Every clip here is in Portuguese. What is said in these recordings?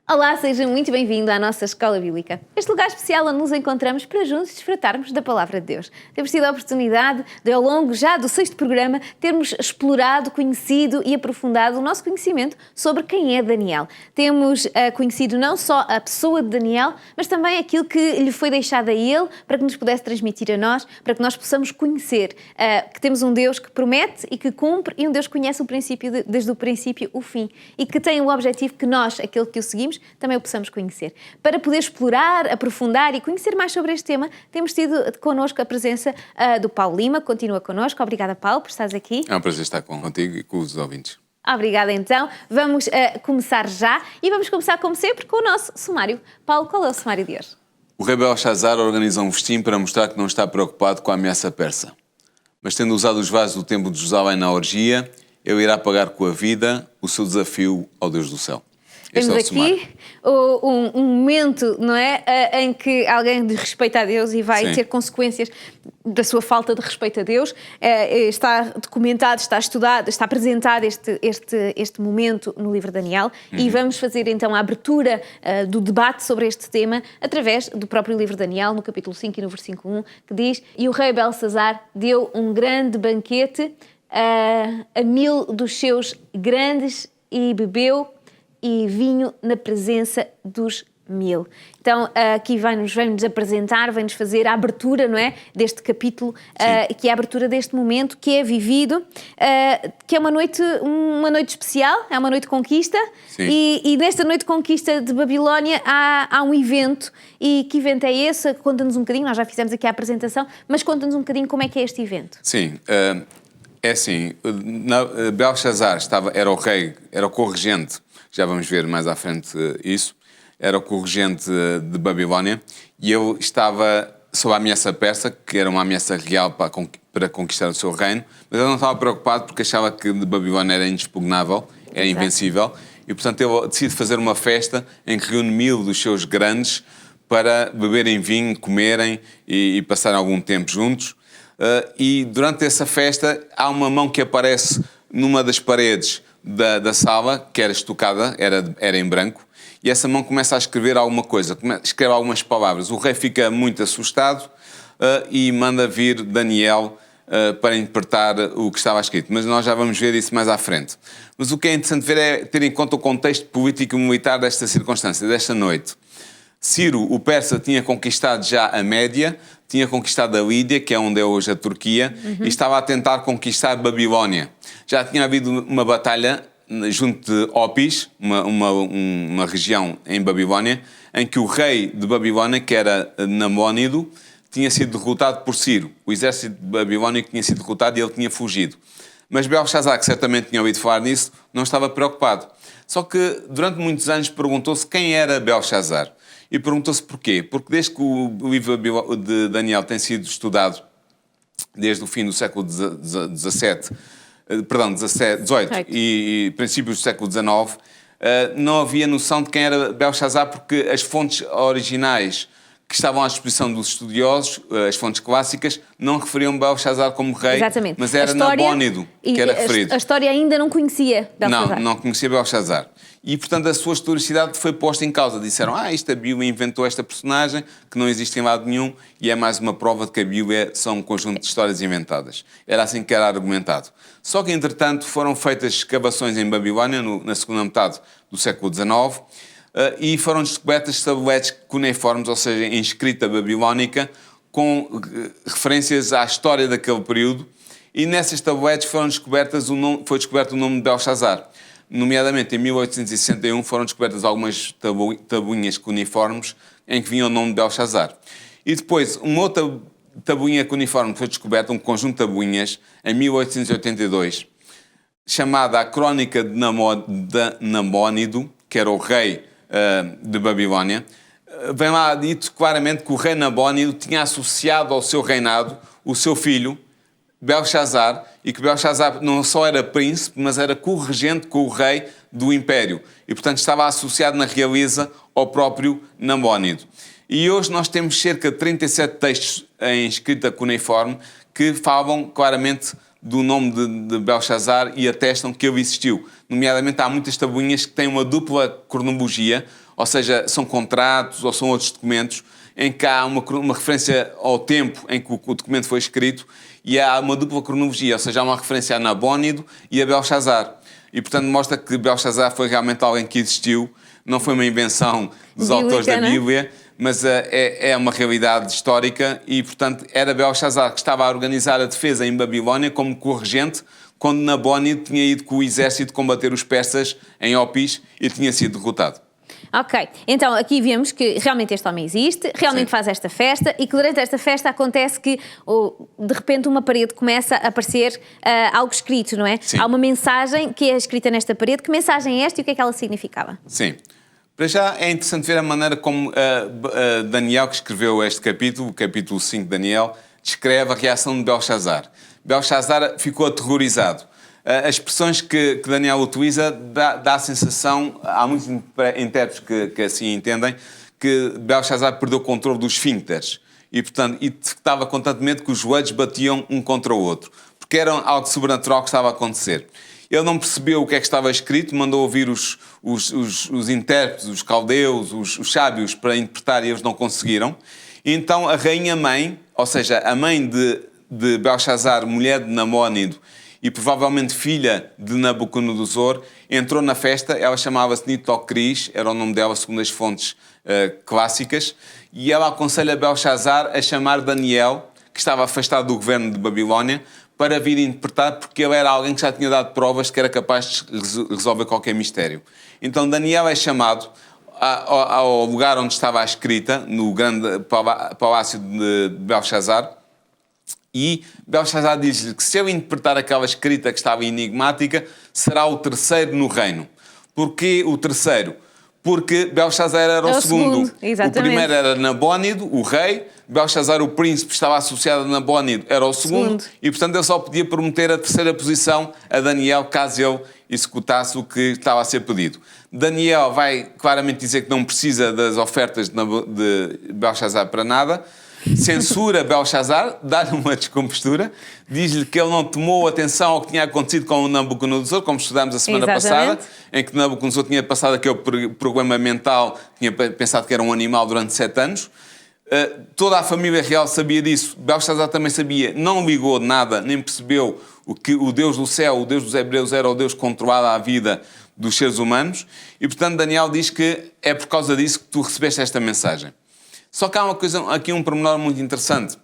Olá, seja muito bem-vindo à nossa Escola Bíblica. Este lugar especial onde nos encontramos para juntos desfrutarmos da Palavra de Deus. Temos tido a oportunidade de, ao longo já do 6º programa, termos explorado, conhecido e aprofundado o nosso conhecimento sobre quem é Daniel. Temos conhecido não só a pessoa de Daniel, mas também aquilo que lhe foi deixado a ele para que nos pudesse transmitir a nós, para que nós possamos conhecer que temos um Deus que promete e que cumpre e um Deus que conhece o princípio desde o princípio o fim e que tem o objetivo que nós, aquele que o seguimos, também o possamos conhecer. Para poder explorar, aprofundar e conhecer mais sobre este tema, temos tido connosco a presença do Paulo Lima, que continua connosco. Obrigada, Paulo, por estares aqui. É um prazer estar contigo e com os ouvintes. Obrigada, então. Vamos começar já e vamos começar, como sempre, com o nosso sumário. Paulo, qual é o sumário de hoje? O rei Belchazar organiza um festim para mostrar que não está preocupado com a ameaça persa. Mas tendo usado os vasos do templo de Jerusalém na orgia, ele irá pagar com a vida o seu desafio ao Deus do céu. Temos aqui um momento, não é, em que alguém desrespeita a Deus e vai ter consequências da sua falta de respeito a Deus. Está documentado, está estudado, está apresentado este momento no livro de Daniel e vamos fazer então a abertura do debate sobre este tema através do próprio livro de Daniel, no capítulo 5 e no versículo 1, que diz: "E o rei Belçazar deu um grande banquete a 1000 dos seus grandes e bebeu e vinho na presença dos 1000. Então, aqui vai-nos apresentar, vai-nos fazer a abertura, não é, deste capítulo, que é a abertura deste momento que é vivido, que é uma noite especial, é uma noite de conquista, e nesta noite de conquista de Babilónia há um evento, e que evento é esse? Conta-nos um bocadinho, nós já fizemos aqui a apresentação, mas conta-nos um bocadinho como é que é este evento. Sim, é assim, Belchazar era o rei, era o corregente, já vamos ver mais à frente isso, era o corregente de Babilónia e ele estava sob a ameaça persa, que era uma ameaça real para conquistar o seu reino, mas ele não estava preocupado porque achava que Babilónia era inexpugnável, era invencível, e portanto ele decide fazer uma festa em que reúne 1000 dos seus grandes para beberem vinho, comerem e passarem algum tempo juntos. E durante essa festa há uma mão que aparece numa das paredes da sala, que era estucada, era em branco, e essa mão começa a escrever alguma coisa, escreve algumas palavras. O rei fica muito assustado e manda vir Daniel para interpretar o que estava escrito, mas nós já vamos ver isso mais à frente. Mas o que é interessante ver é ter em conta o contexto político e militar desta circunstância, desta noite. Ciro, o persa, tinha conquistado já a Média, tinha conquistado a Lídia, que é onde é hoje a Turquia, e estava a tentar conquistar Babilónia. Já tinha havido uma batalha junto de Opis, uma região em Babilónia, em que o rei de Babilónia, que era Nabónido, tinha sido derrotado por Ciro. O exército babilónico tinha sido derrotado e ele tinha fugido. Mas Belchazar, que certamente tinha ouvido falar nisso, não estava preocupado. Só que durante muitos anos perguntou-se quem era Belchazar. E perguntou-se porquê. Porque desde que o livro de Daniel tem sido estudado, desde o fim do século XVIII e princípios do século XIX, não havia noção de quem era Belchazar, porque as fontes originais que estavam à disposição dos estudiosos, as fontes clássicas, não referiam Belchazar como rei, mas era Nabónido que era referido. A história ainda não conhecia Belchazar. Não conhecia Belchazar. E, portanto, a sua historicidade foi posta em causa. Disseram, a Bíblia inventou esta personagem que não existe em lado nenhum e é mais uma prova de que a Bíblia são um conjunto de histórias inventadas. Era assim que era argumentado. Só que, entretanto, foram feitas escavações em Babilónia, na segunda metade do século XIX, e foram descobertas tabletes cuneiformes, ou seja, em escrita babilónica, com referências à história daquele período, e nessas tabletes foi descoberto o nome de Belchazar. Nomeadamente, em 1861, foram descobertas algumas tabuinhas cuneiformes em que vinha o nome de Belchazar. E depois, uma outra tabuinha cuneiforme foi descoberta, um conjunto de tabuinhas, em 1882, chamada a Crónica de Nabónido, que era o rei de Babilónia. Vem lá dito claramente que o rei Nabónido tinha associado ao seu reinado o seu filho, Belchazar, e que Belchazar não só era príncipe, mas era corregente com o rei do império. E, portanto, estava associado na realeza ao próprio Nabónido. E hoje nós temos cerca de 37 textos em escrita cuneiforme que falam claramente do nome de Belshazzar e atestam que ele existiu. Nomeadamente, há muitas tabuinhas que têm uma dupla cronologia, ou seja, são contratos ou são outros documentos, em que há uma referência ao tempo em que o documento foi escrito e há uma dupla cronologia, ou seja, há uma referência a Nabónido e a Belshazzar. E, portanto, mostra que Belshazzar foi realmente alguém que existiu, não foi uma invenção dos autores da Bíblia, mas é uma realidade histórica e, portanto, era Belshazzar que estava a organizar a defesa em Babilónia como corregente, quando Nabónido tinha ido com o exército combater os persas em Opis e tinha sido derrotado. Ok, então aqui vemos que realmente este homem existe, realmente faz esta festa e que durante esta festa acontece que de repente uma parede começa a aparecer algo escrito, não é? Sim. Há uma mensagem que é escrita nesta parede. Que mensagem é esta e o que é que ela significava? Sim. Para já é interessante ver a maneira como Daniel, que escreveu este capítulo, o capítulo 5 de Daniel, descreve a reação de Belshazzar. Belshazzar ficou aterrorizado. As expressões que Daniel utiliza dá a sensação, há muitos intérpretes que assim entendem, que Belshazzar perdeu o controle dos esfíncteres e, portanto, estava constantemente que os joelhos batiam um contra o outro, porque era algo sobrenatural que estava a acontecer. Ele não percebeu o que é que estava escrito, mandou ouvir os intérpretes, os caldeus, os sábios para interpretar e eles não conseguiram. E então a rainha-mãe, ou seja, a mãe de Belshazzar, mulher de Nabónido, e provavelmente filha de Nabucodonosor, entrou na festa. Ela chamava-se Nitocris, era o nome dela segundo as fontes clássicas, e ela aconselha Belshazzar a chamar Daniel, que estava afastado do governo de Babilónia, para vir interpretar, porque ele era alguém que já tinha dado provas que era capaz de resolver qualquer mistério. Então Daniel é chamado ao lugar onde estava a escrita, no grande palácio de Belshazzar, e Belshazzar diz-lhe que se eu interpretar aquela escrita que estava enigmática, será o terceiro no reino. Porquê o terceiro? Porque Belshazzar era o segundo. O primeiro era Nabónido, o rei. Belshazzar, o príncipe, estava associado a Nabónido, era o segundo. E, portanto, ele só podia prometer a terceira posição a Daniel, caso ele executasse o que estava a ser pedido. Daniel vai claramente dizer que não precisa das ofertas de Belshazzar para nada. Censura Belshazzar, dá-lhe uma descompostura, diz-lhe que ele não tomou atenção ao que tinha acontecido com o Nabucodonosor, como estudámos a semana passada, em que Nabucodonosor tinha passado aquele problema mental, tinha pensado que era um animal durante 7 anos. Toda a família real sabia disso, Belshazzar também sabia, não ligou nada, nem percebeu que o Deus do céu, o Deus dos hebreus, era o Deus que controlava a vida dos seres humanos, e portanto Daniel diz que é por causa disso que tu recebeste esta mensagem. Só que há uma coisa, aqui um pormenor muito interessante,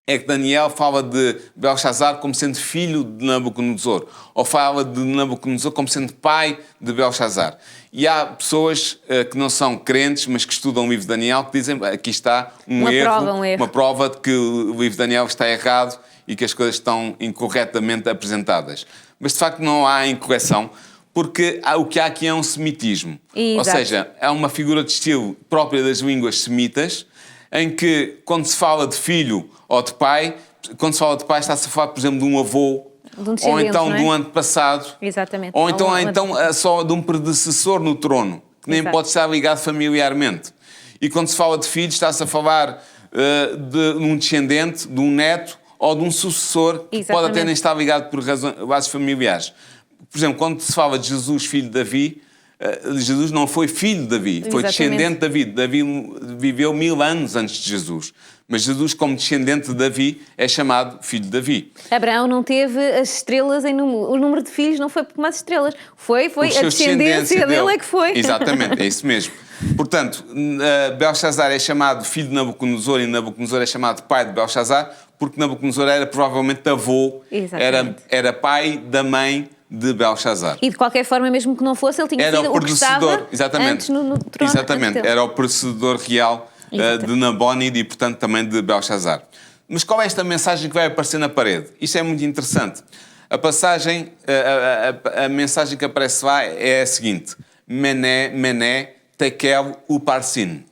é que Daniel fala de Belshazzar como sendo filho de Nabucodonosor, ou fala de Nabucodonosor como sendo pai de Belshazzar. E há pessoas que não são crentes, mas que estudam o livro de Daniel, que dizem, aqui está um erro, uma prova de que o livro de Daniel está errado e que as coisas estão incorretamente apresentadas. Mas de facto não há incorreção, porque o que há aqui é um semitismo. Exato. Ou seja, é uma figura de estilo própria das línguas semitas, em que, quando se fala de filho ou de pai, quando se fala de pai, está-se a falar, por exemplo, de um avô, ou então de um antepassado, ou então só de um predecessor no trono, que nem pode estar ligado familiarmente. E quando se fala de filho, está-se a falar de um descendente, de um neto, ou de um sucessor, que pode até nem estar ligado por bases familiares. Por exemplo, quando se fala de Jesus, filho de Davi, Jesus não foi filho de Davi, foi descendente de Davi. Davi viveu 1000 anos antes de Jesus. Mas Jesus, como descendente de Davi, é chamado filho de Davi. Abraão não teve as estrelas em número. O número de filhos não foi por mais estrelas. Foi a descendência dele é que foi. Exatamente, é isso mesmo. Portanto, Belshazzar é chamado filho de Nabucodonosor e Nabucodonosor é chamado pai de Belshazzar, porque Nabucodonosor era provavelmente avô, era pai da mãe de Belshazzar. E de qualquer forma, mesmo que não fosse, ele tinha sido o que estava antes no trono. Exatamente, era o predecessor real de Nabónido e, portanto, também de Belshazzar. Mas qual é esta mensagem que vai aparecer na parede? Isto é muito interessante. A mensagem que aparece lá é a seguinte: Mené, Mené, Tekel, Uparsin.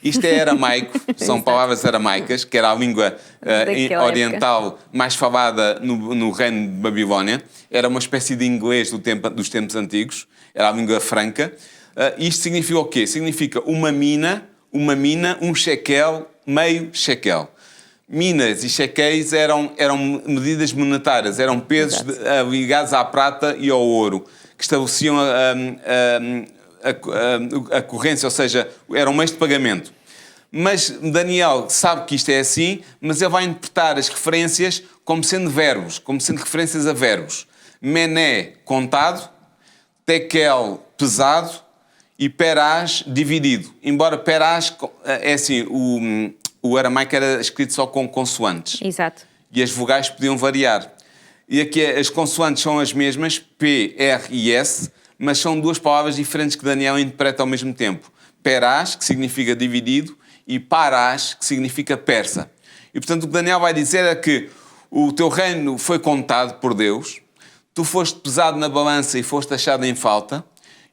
Isto é aramaico, são palavras aramaicas, que era a língua oriental mais falada no reino de Babilónia. Era uma espécie de inglês dos tempos antigos, era a língua franca. Isto significa o quê? Significa uma mina, um shekel, meio shekel. minas e shequéis eram medidas monetárias, eram pesos ligados à prata e ao ouro, que estabeleciam a corrência, ou seja, eram meios de pagamento. Mas Daniel sabe que isto é assim, mas ele vai interpretar as referências como sendo verbos, como sendo referências a verbos. Mené, contado, tekel, pesado, e perás, dividido. Embora perás, é assim, o aramaico era escrito só com consoantes. Exato. E as vogais podiam variar. E aqui as consoantes são as mesmas, P, R e S, mas são duas palavras diferentes que Daniel interpreta ao mesmo tempo. Perás, que significa dividido, e parás, que significa persa. E, portanto, o que Daniel vai dizer é que o teu reino foi contado por Deus, tu foste pesado na balança e foste achado em falta,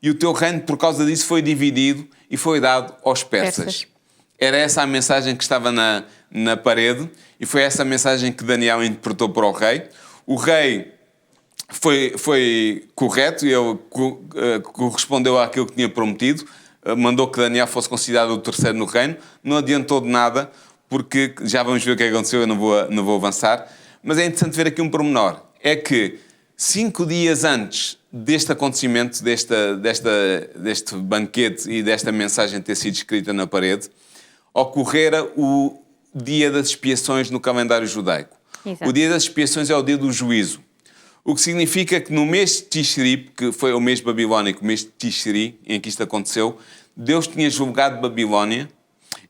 e o teu reino, por causa disso, foi dividido e foi dado aos persas. Era essa a mensagem que estava na parede, e foi essa a mensagem que Daniel interpretou para o rei. O rei foi correto, e ele correspondeu àquilo que tinha prometido, mandou que Daniel fosse considerado o terceiro no reino. Não adiantou de nada, porque já vamos ver o que aconteceu, eu não vou avançar. Mas é interessante ver aqui um pormenor. É que 5 dias antes deste acontecimento, deste banquete e desta mensagem ter sido escrita na parede, ocorrera o dia das expiações no calendário judaico. Exato. O dia das expiações é o dia do juízo. O que significa que no mês de Tishri, que foi o mês babilónico, o mês de Tishri, em que isto aconteceu, Deus tinha julgado Babilónia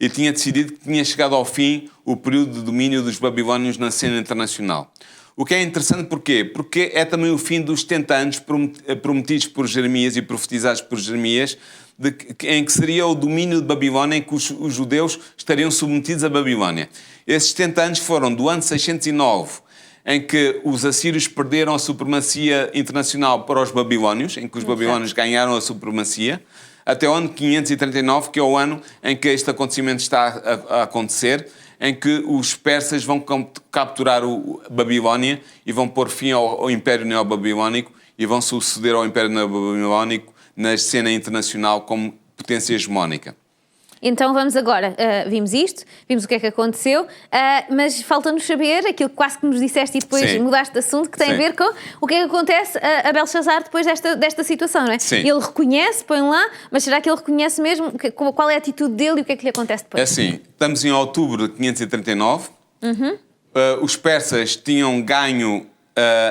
e tinha decidido que tinha chegado ao fim o período de domínio dos babilónios na cena internacional. O que é interessante porquê? Porque é também o fim dos 70 anos prometidos por Jeremias e profetizados por Jeremias, em que seria o domínio de Babilónia, em que os judeus estariam submetidos a Babilónia. Esses 70 anos foram do ano 609, em que os assírios perderam a supremacia internacional para os babilónios, em que os babilónios ganharam a supremacia, até o ano 539, que é o ano em que este acontecimento está a acontecer, em que os persas vão capturar a Babilónia e vão pôr fim ao Império Neobabilónico e vão suceder ao Império Neobabilónico na cena internacional como potência hegemónica. Então vamos agora, vimos isto, vimos o que é que aconteceu, mas falta-nos saber aquilo que quase que nos disseste e depois mudaste de assunto, que tem a ver com o que é que acontece a Belshazar depois desta situação, não é? Sim. Ele reconhece, põe lá, mas será que ele reconhece mesmo qual é a atitude dele e o que é que lhe acontece depois? É assim, estamos em outubro de 539, os persas tinham ganho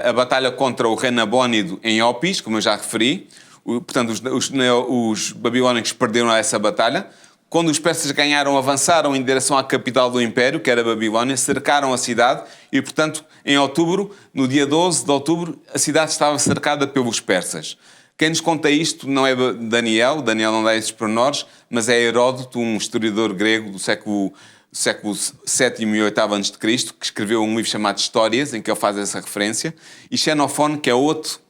a batalha contra o rei Nabónido em Opis, como eu já referi, portanto os babilónicos perderam essa batalha. Quando os persas ganharam, avançaram em direção à capital do Império, que era Babilónia, cercaram a cidade e, portanto, em outubro, no dia 12 de outubro, a cidade estava cercada pelos persas. Quem nos conta isto não é Daniel não dá esses pormenores, mas é Heródoto, um historiador grego do século VII e VIII a.C., que escreveu um livro chamado Histórias, em que ele faz essa referência, e Xenofone, que é outro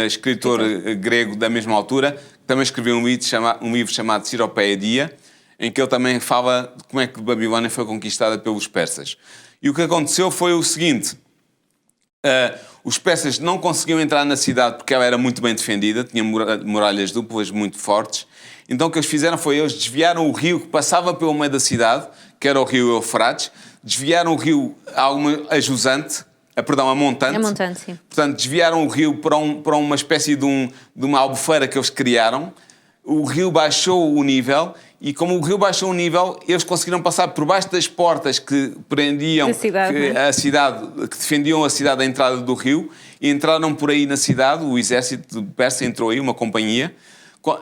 escritor grego da mesma altura, também escreveu um livro chamado Ciropeia, em que ele também fala de como é que Babilónia foi conquistada pelos persas. E o que aconteceu foi o seguinte: os persas não conseguiam entrar na cidade porque ela era muito bem defendida, tinha muralhas duplas muito fortes. Então o que eles fizeram foi, eles desviaram o rio que passava pelo meio da cidade, que era o rio Eufrates, desviaram o rio a montante. A montante, sim. Portanto, desviaram o rio para uma espécie de uma albufeira que eles criaram. O rio baixou o nível e, como o rio baixou o nível, eles conseguiram passar por baixo das portas que prendiam a cidade, que defendiam a cidade da entrada do rio, e entraram por aí na cidade. O exército persa entrou aí, uma companhia.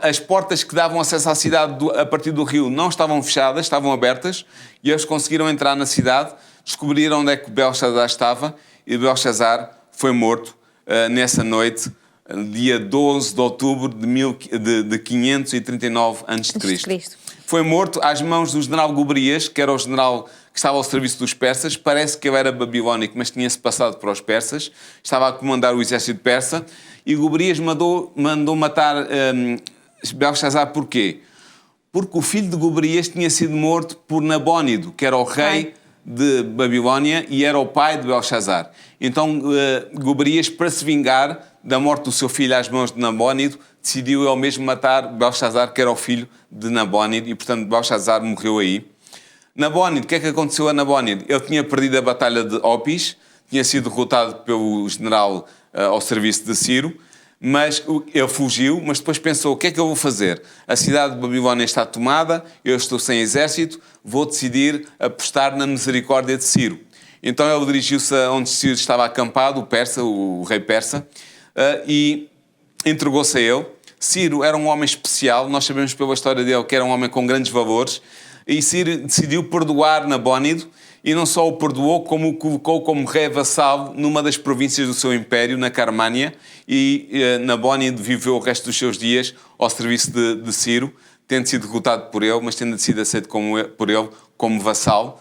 As portas que davam acesso à cidade a partir do rio não estavam fechadas, estavam abertas, e eles conseguiram entrar na cidade, descobriram onde é que Belshazar estava, e Belshazar foi morto nessa noite, dia 12 de outubro de 539 a.C. Foi morto às mãos do general Gobrias, que era o general que estava ao serviço dos persas. Parece que ele era babilónico, mas tinha-se passado para os persas. Estava a comandar o exército persa. E Gobrias mandou matar Belshazar. Porquê? Porque o filho de Gobrias tinha sido morto por Nabónido, que era o rei de Babilónia e era o pai de Belshazar. Então Gobrias, para se vingar da morte do seu filho às mãos de Nabónido, decidiu ele mesmo matar Belshazar, que era o filho de Nabónido, e portanto Belshazar morreu aí. Nabónide, o que é que aconteceu a Nabónide? Ele tinha perdido a batalha de Opis, tinha sido derrotado pelo general ao serviço de Ciro, mas ele fugiu, mas depois pensou, o que é que eu vou fazer? A cidade de Babilónia está tomada, eu estou sem exército, vou decidir apostar na misericórdia de Ciro. Então ele dirigiu-se a onde Ciro estava acampado, o rei persa, e entregou-se a ele. Ciro era um homem especial, nós sabemos pela história dele que era um homem com grandes valores, e Ciro decidiu perdoar Nabónide, e não só o perdoou, como o colocou como rei vassalo numa das províncias do seu império, na Carmânia, e Nabónide viveu o resto dos seus dias ao serviço de Ciro, tendo sido derrotado por ele, mas tendo sido aceito por ele como vassalo.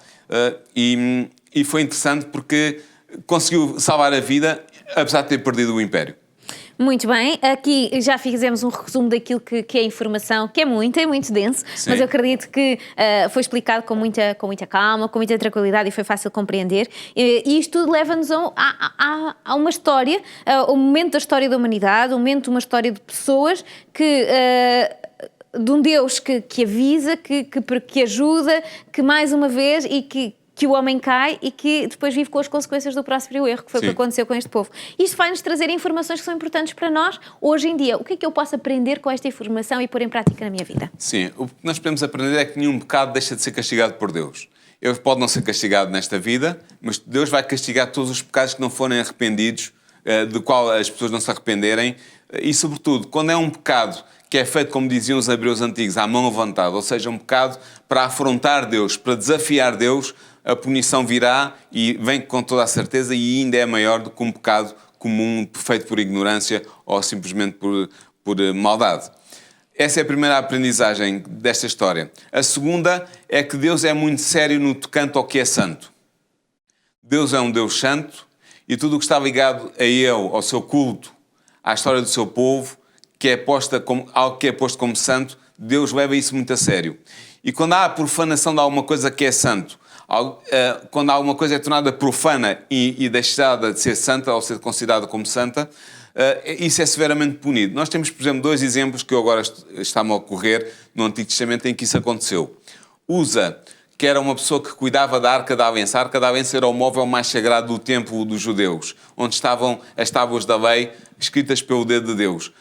E foi interessante porque conseguiu salvar a vida, apesar de ter perdido o império. Muito bem, aqui já fizemos um resumo daquilo que é informação, que é muito denso, Sim. mas eu acredito que foi explicado com muita calma, com muita tranquilidade e foi fácil de compreender. E isto tudo leva-nos a uma história, um momento da história da humanidade, um momento de uma história de pessoas que... de um Deus que avisa, que ajuda, que mais uma vez e que o homem cai e que depois vive com as consequências do próprio erro, que foi o que aconteceu com este povo. Isto vai-nos trazer informações que são importantes para nós hoje em dia. O que é que eu posso aprender com esta informação e pôr em prática na minha vida? Sim, o que nós podemos aprender é que nenhum pecado deixa de ser castigado por Deus. Ele pode não ser castigado nesta vida, mas Deus vai castigar todos os pecados que não forem arrependidos, do qual as pessoas não se arrependerem, e sobretudo, quando é um pecado que é feito, como diziam os hebreus antigos, à mão levantada, ou seja, um pecado para afrontar Deus, para desafiar Deus, a punição virá e vem com toda a certeza e ainda é maior do que um pecado comum feito por ignorância ou simplesmente por maldade. Essa é a primeira aprendizagem desta história. A segunda é que Deus é muito sério no tocante ao que é santo. Deus é um Deus santo e tudo o que está ligado a Ele, ao seu culto, à história do seu povo, algo que é posto como santo, Deus leva isso muito a sério. E quando há a profanação de alguma coisa que é santo, quando alguma coisa é tornada profana e deixada de ser santa ou ser considerada como santa, isso é severamente punido. Nós temos, por exemplo, 2 exemplos que eu agora está-me a ocorrer no Antigo Testamento em que isso aconteceu. Uza, que era uma pessoa que cuidava da Arca da Aliança. A Arca da Aliança era o móvel mais sagrado do templo dos judeus, onde estavam as tábuas da lei escritas pelo dedo de Deus.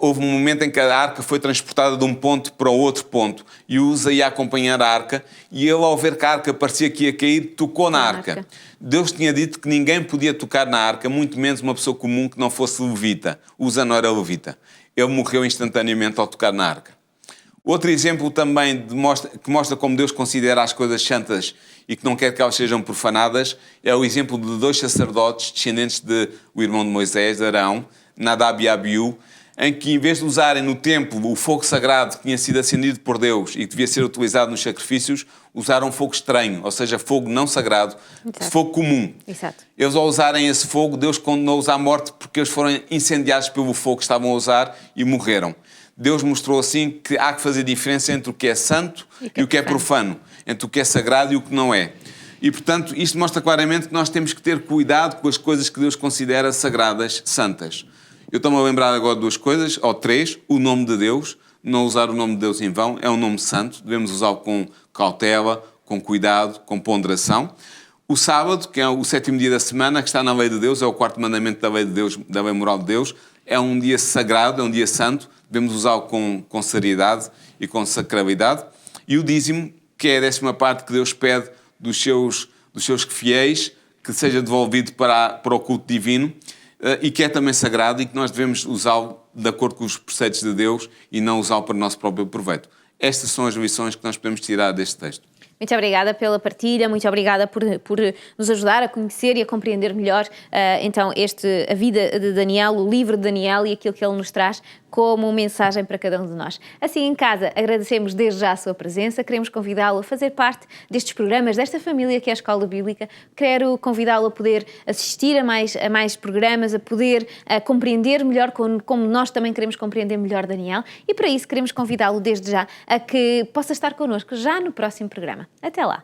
Houve um momento em que a arca foi transportada de um ponto para o outro ponto e Uza ia acompanhar a arca e ele, ao ver que a arca parecia que ia cair, tocou na arca. Deus tinha dito que ninguém podia tocar na arca, muito menos uma pessoa comum que não fosse levita. Uza não era levita. Ele morreu instantaneamente ao tocar na arca. Outro exemplo também que mostra como Deus considera as coisas santas e que não quer que elas sejam profanadas é o exemplo de 2 sacerdotes descendentes do irmão de Moisés, Arão, Nadab e Abiú, em que, em vez de usarem no templo o fogo sagrado que tinha sido acendido por Deus e que devia ser utilizado nos sacrifícios, usaram fogo estranho, ou seja, fogo não sagrado, fogo comum. Exato. Eles, ao usarem esse fogo, Deus condenou-os à morte porque eles foram incendiados pelo fogo que estavam a usar e morreram. Deus mostrou assim que há que fazer diferença entre o que é santo e o que é profano, entre o que é sagrado e o que não é. E, portanto, isto mostra claramente que nós temos que ter cuidado com as coisas que Deus considera sagradas, santas. Eu estou-me a lembrar agora de 2 coisas, ou 3. O nome de Deus, não usar o nome de Deus em vão, é um nome santo, devemos usá-lo com cautela, com cuidado, com ponderação. O sábado, que é o 7º dia da semana, que está na lei de Deus, é o 4º mandamento da lei de Deus, da lei moral de Deus, é um dia sagrado, é um dia santo, devemos usá-lo com seriedade e com sacralidade. E o dízimo, que é a 10ª parte que Deus pede dos seus fiéis, que seja devolvido para o culto divino, e que é também sagrado e que nós devemos usá-lo de acordo com os preceitos de Deus e não usá-lo para o nosso próprio proveito. Estas são as lições que nós podemos tirar deste texto. Muito obrigada pela partilha, muito obrigada por nos ajudar a conhecer e a compreender melhor então a vida de Daniel, o livro de Daniel e aquilo que ele nos traz como mensagem para cada um de nós. Assim, em casa, agradecemos desde já a sua presença, queremos convidá-lo a fazer parte destes programas, desta família que é a Escola Bíblica. Quero convidá-lo a poder assistir a mais programas, a poder compreender melhor como nós também queremos compreender melhor Daniel e para isso queremos convidá-lo desde já a que possa estar connosco já no próximo programa. Até lá!